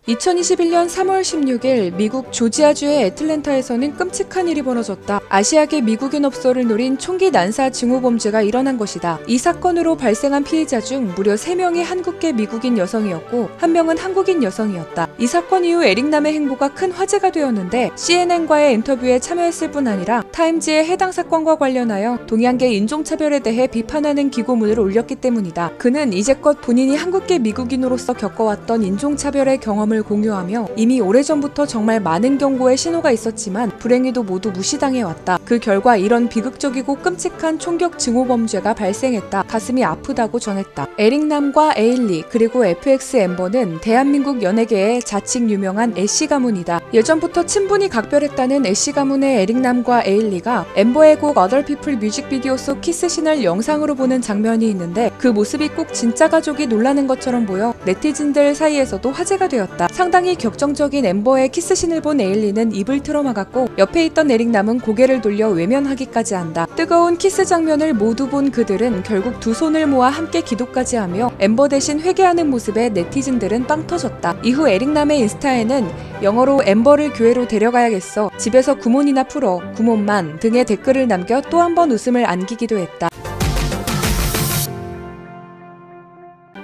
2021년 3월 16일 미국 조지아주의 애틀랜타에서는 끔찍한 일이 벌어졌다. 아시아계 미국인 업소를 노린 총기 난사 증오 범죄가 일어난 것이다. 이 사건으로 발생한 피해자 중 무려 3명이 한국계 미국인 여성이었고 1명은 한국인 여성이었다. 이 사건 이후 에릭남의 행보가 큰 화제가 되었는데 CNN과의 인터뷰에 참여했을 뿐 아니라 타임지에 해당 사건과 관련하여 동양계 인종차별에 대해 비판하는 기고문을 올렸기 때문이다. 그는 이제껏 본인이 한국계 미국인으로서 겪어왔던 인종차별의 경험을 공유하며 이미 오래전부터 정말 많은 경고의 신호가 있었지만 불행히도 모두 무시당해왔다. 그 결과 이런 비극적이고 끔찍한 총격 증오 범죄가 발생했다. 가슴이 아프다고 전했다. 에릭남과 에일리 그리고 FX 엠버는 대한민국 연예계의 자칭 유명한 애쉬 가문이다. 예전부터 친분이 각별했다는 애쉬 가문의 에릭남과 에일리가 엠버의 곡 Other People 뮤직비디오 속 키스신을 영상으로 보는 장면이 있는데 그 모습이 꼭 진짜 가족이 놀라는 것처럼 보여 네티즌들 사이에서도 화제가 되었다. 상당히 격정적인 엠버의 키스신을 본 에일리는 입을 틀어막았고 옆에 있던 에릭남은 고개를 돌려 외면하기까지 한다. 뜨거운 키스 장면을 모두 본 그들은 결국 두 손을 모아 함께 기도까지 하며 엠버 대신 회개하는 모습에 네티즌들은 빵 터졌다. 이후 에릭남의 인스타에는 영어로 엠버를 교회로 데려가야겠어, 집에서 구몬이나 풀어, 구몬만 등의 댓글을 남겨 또 한 번 웃음을 안기기도 했다.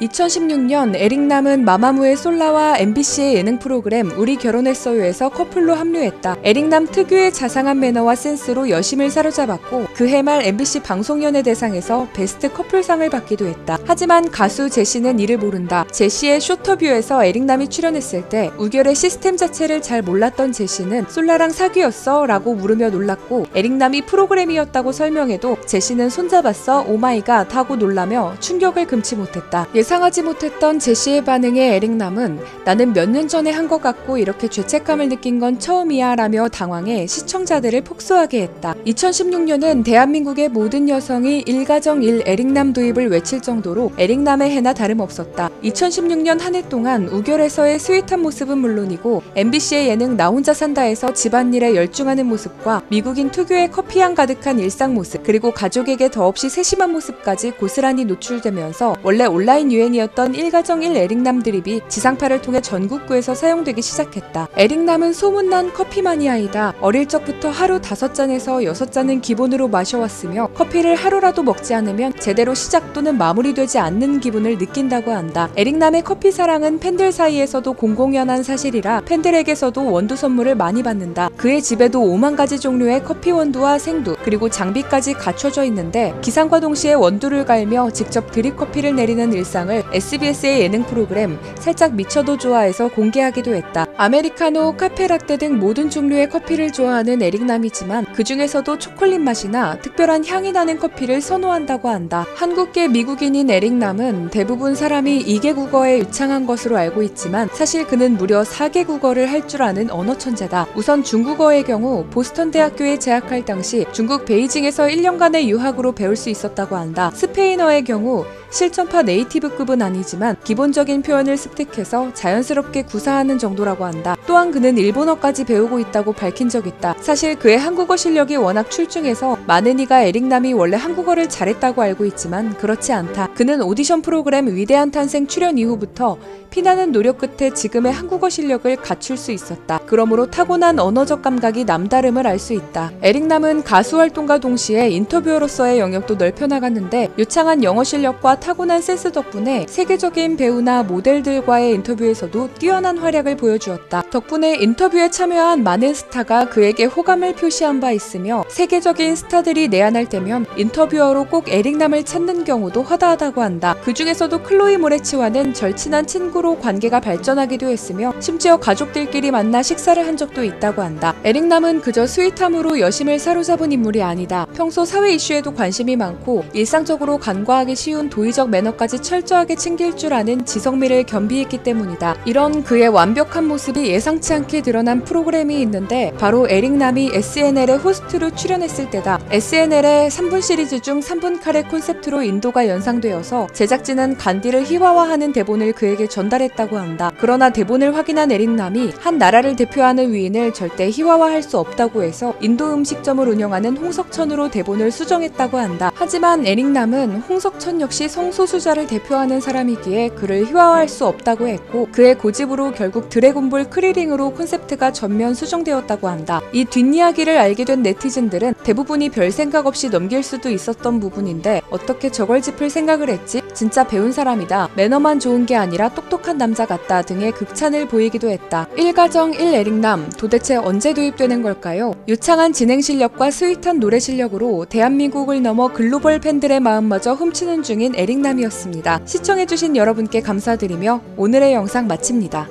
2016년 에릭남은 마마무의 솔라와 MBC의 예능 프로그램 우리 결혼했어요에서 커플로 합류했다. 에릭남 특유의 자상한 매너와 센스로 여심을 사로잡았고 그해 말 MBC 방송연예대상에서 베스트 커플상을 받기도 했다. 하지만 가수 제시는 이를 모른다. 제시의 쇼터뷰에서 에릭남이 출연했을 때 우결의 시스템 자체를 잘 몰랐던 제시는 솔라랑 사귀었어? 라고 물으며 놀랐고 에릭남이 프로그램이었다고 설명해도 제시는 손잡았어? 오마이갓 하고 놀라며 충격을 금치 못했다. 예상하지 못했던 제시의 반응에 에릭남은 나는 몇 년 전에 한 것 같고 이렇게 죄책감을 느낀 건 처음이야 라며 당황해 시청자들을 폭소하게 했다. 2016년은 대한민국의 모든 여성이 일가정 1 에릭남 도입을 외칠 정도로 에릭남의 해나 다름없었다. 2016년 한 해 동안 우결에서의 스윗한 모습은 물론이고 MBC의 예능 나 혼자 산다에서 집안일에 열중하는 모습과 미국인 특유의 커피향 가득한 일상 모습 그리고 가족에게 더없이 세심한 모습까지 고스란히 노출되면서 원래 온라인 유행이었던 일가정 1 에릭남 드립이 지상파를 통해 전국구에서 사용되기 시작했다. 에릭남은 소문난 커피 마니아이다. 어릴 적부터 하루 5잔에서 6잔은 기본으로 마셔왔으며 커피를 하루라도 먹지 않으면 제대로 시작 또는 마무리되지 않는 기분을 느낀다고 한다. 에릭남의 커피 사랑은 팬들 사이에서도 공공연한 사실이라 팬들에게서도 원두 선물을 많이 받는다. 그의 집에도 5만 가지 종류의 커피 원두와 생두 그리고 장비까지 갖춰져 있는데 기상과 동시에 원두를 갈며 직접 드립 커피를 내리는 일상을 SBS의 예능 프로그램 살짝 미쳐도 좋아해서 공개하기도 했다. 아메리카노, 카페라떼 등 모든 종류의 커피를 좋아하는 에릭남이지만 그 중에서도 초콜릿 맛이나 특별한 향이 나는 커피를 선호한다고 한다. 한국계 미국인인 에릭남은 대부분 사람이 2개 국어에 유창한 것으로 알고 있지만 사실 그는 무려 4개 국어를 할 줄 아는 언어 천재다. 우선 중국어의 경우 보스턴 대학교에 재학할 당시 중국 베이징에서 1년간의 유학으로 배울 수 있었다고 한다. 스페인어의 경우 실전파 네이티브급은 아니지만 기본적인 표현을 습득해서 자연스럽게 구사하는 정도라고 한다. 또한 그는 일본어까지 배우고 있다고 밝힌 적 있다. 사실 그의 한국어 실력이 워낙 출중해서 많은 이가 에릭남이 원래 한국어를 잘했다고 알고 있지만 그렇지 않다. 그는 오디션 프로그램 위대한 탄생 출연 이후부터 피나는 노력 끝에 지금의 한국어 실력을 갖출 수 있었다. 그러므로 타고난 언어적 감각이 남다름을 알 수 있다. 에릭남은 가수 활동과 동시에 인터뷰어로서의 영역도 넓혀나갔는데 유창한 영어 실력과 타고난 센스 덕분에 세계적인 배우나 모델들과의 인터뷰에서도 뛰어난 활약을 보여주었다. 덕분에 인터뷰에 참여한 많은 스타가 그에게 호감을 표시한 바 있으며 세계적인 스타들이 내한할 때면 인터뷰어로 꼭 에릭남을 찾는 경우도 허다하다고 한다. 그 중에서도 클로이 모레츠와는 절친한 친구로 관계가 발전하기도 했으며 심지어 가족들끼리 만나 식사를 한 적도 있다고 한다. 에릭남은 그저 스윗함으로 여심을 사로잡은 인물이 아니다. 평소 사회 이슈에도 관심이 많고 일상적으로 간과하기 쉬운 도의적 매너까지 철저하게 챙길 줄 아는 지성미를 겸비했기 때문이다. 이런 그의 완벽한 모습이 예상치 않게 드러난 프로그램이 있는데 바로 에릭남이 SNL의 호스트로 출연했을 때다. SNL의 3분 시리즈 중 3분 카레 콘셉트로 인도가 연상되어서 제작진은 간디를 희화화하는 대본을 그에게 전달했다고 한다. 그러나 대본을 확인한 에릭남이 한 나라를 대표하는 위인을 절대 희화화할 수 없다고 해서 인도 음식점을 운영하는 홍석천으로 대본을 수정했다고 한다. 하지만 에릭남은 홍석천 역시 성소수자를 대표하는 사람이기에 그를 희화화할 수 없다고 했고 그의 고집으로 결국 드래곤볼 크리링으로 콘셉트가 전면 수정되었다고 한다. 이 뒷이야기를 알게 된 네티즌들은 대부분이 별 생각 없이 넘길 수도 있었던 부분인데 어떻게 저걸 짚을 생각을 했지? 진짜 배운 사람이다. 매너만 좋은 게 아니라 똑똑한 남자 같다 등의 극찬을 보이기도 했다. 1가정 1에릭남 도대체 언제 도입되는 걸까요? 유창한 진행 실력과 스윗한 노래 실력으로 대한민국을 넘어 글로벌 팬들의 마음마저 훔치는 중인 에릭남이었습니다. 시청해주신 여러분께 감사드리며 오늘의 영상 마칩니다.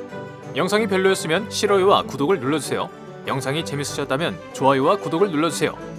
영상이 별로였으면 싫어요와 구독을 눌러주세요. 영상이 재밌으셨다면 좋아요와 구독을 눌러주세요.